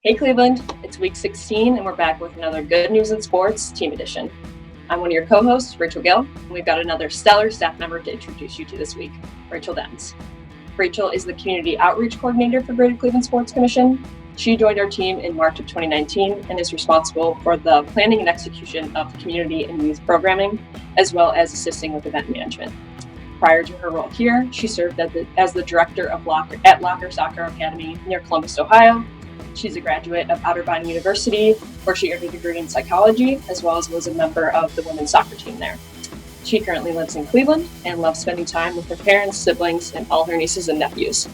Hey Cleveland, it's week 16 and we're back with another Good News in Sports Team Edition. I'm one of your co-hosts, Rachel Gill, and we've got another stellar staff member to introduce you to this week, Rachel Denz. Rachel is the Community Outreach Coordinator for Greater Cleveland Sports Commission. She joined our team in March of 2019 and is responsible for the planning and execution of community and youth programming, as well as assisting with event management. Prior to her role here, she served as the director of Locker Soccer Academy near Columbus, Ohio. She's a graduate of Otterbein University, where she earned a degree in psychology, as well as was a member of the women's soccer team there. She currently lives in Cleveland and loves spending time with her parents, siblings, and all her nieces and nephews.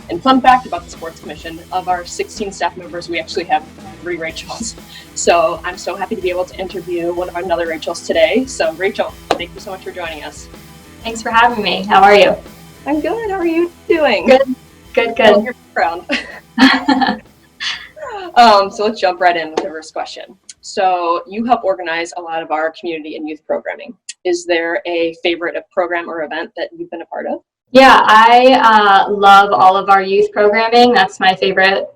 And fun fact about the Sports Commission, of our 16 staff members, we actually have 3 Rachels. So I'm so happy to be able to interview one of our other Rachels today. So Rachel, thank you so much for joining us. Thanks for having me. How are you? I'm good. How are you doing? Good. I love your background. So let's jump right in with the first question. So you help organize a lot of our community and youth programming. Is there a favorite program or event that you've been a part of? Yeah, I love all of our youth programming. That's my favorite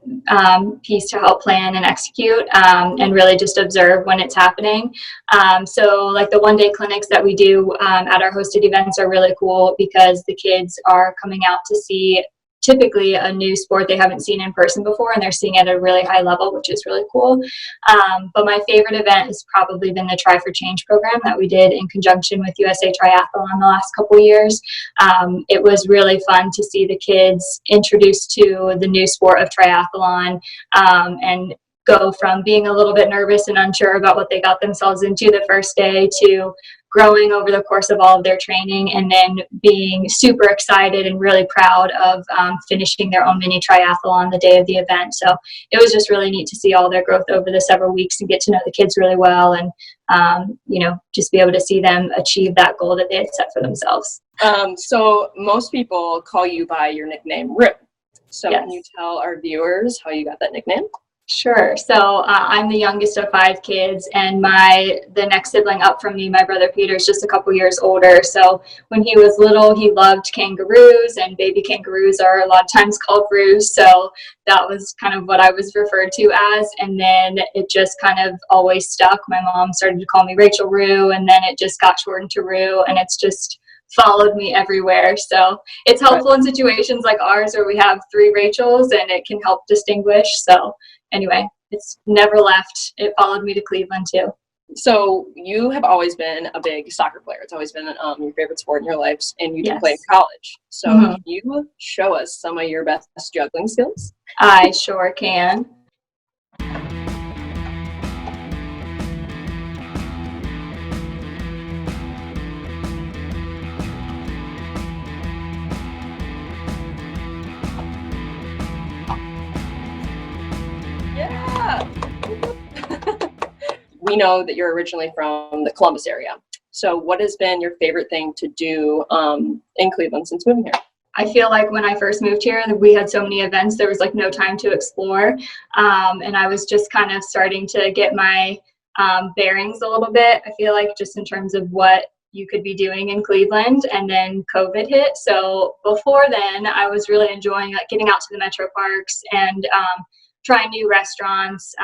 piece to help plan and execute and really just observe when it's happening. So like the one-day clinics that we do at our hosted events are really cool because the kids are coming out to see typically a new sport they haven't seen in person before, and they're seeing it at a really high level, which is really cool. But my favorite event has probably been the Try for Change program that we did in conjunction with USA Triathlon the last couple of years. It was really fun to see the kids introduced to the new sport of triathlon and go from being a little bit nervous and unsure about what they got themselves into the first day to growing over the course of all of their training, and then being super excited and really proud of finishing their own mini triathlon the day of the event. So it was just really neat to see all their growth over the several weeks and get to know the kids really well, and just be able to see them achieve that goal that they had set for themselves. So most people call you by your nickname, Rip. So Yes. Can you tell our viewers how you got that nickname? Sure. So I'm the youngest of 5 kids, and the next sibling up from me, my brother Peter, is just a couple years older. So when he was little, he loved kangaroos, and baby kangaroos are a lot of times called roos. So that was kind of what I was referred to as. And then it just kind of always stuck. My mom started to call me Rachel Roo, and then it just got shortened to Roo, and it's just followed me everywhere. So it's helpful in situations like ours where we have 3 Rachels, and it can help distinguish. So anyway, it's never left. It followed me to Cleveland too. So you have always been a big soccer player. It's always been your favorite sport in your life, and you did play in college. So Can you show us some of your best juggling skills? I sure can. Yeah. We know that you're originally from the Columbus area. So what has been your favorite thing to do in Cleveland since moving here? I feel like when I first moved here, we had so many events, there was like no time to explore. And I was just kind of starting to get my bearings a little bit, I feel like, just in terms of what you could be doing in Cleveland, and then COVID hit. So before then, I was really enjoying getting out to the metro parks and trying new restaurants.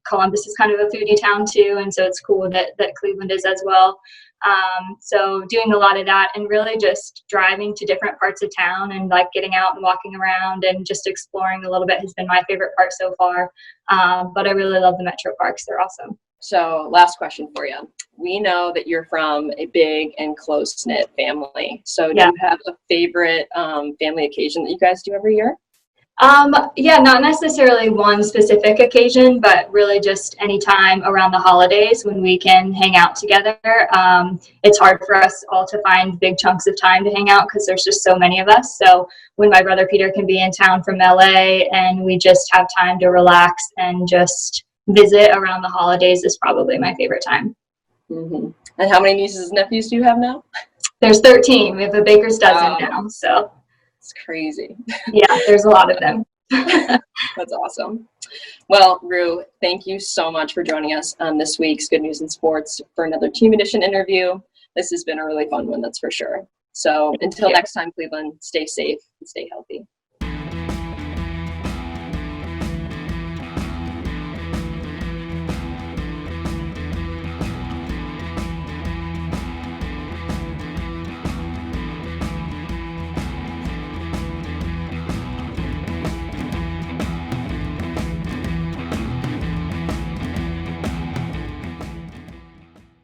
Columbus is kind of a foodie town too, and so it's cool that Cleveland is as well. So doing a lot of that, and really just driving to different parts of town and like getting out and walking around and just exploring a little bit has been my favorite part so far. But I really love the metro parks. They're awesome. So last question for you. We know that you're from a big and close-knit family. So do you have a favorite family occasion that you guys do every year? Not necessarily one specific occasion, but really just any time around the holidays when we can hang out together. It's hard for us all to find big chunks of time to hang out because there's just so many of us. So when my brother Peter can be in town from LA and we just have time to relax and just visit around the holidays is probably my favorite time. Mm-hmm. And how many nieces and nephews do you have now? There's 13. We have a baker's dozen now, so. It's crazy. Yeah, there's a lot of them. That's awesome. Well, Rue, thank you so much for joining us on this week's Good News in Sports for another Team Edition interview. This has been a really fun one, that's for sure. So until next time, Cleveland, stay safe and stay healthy.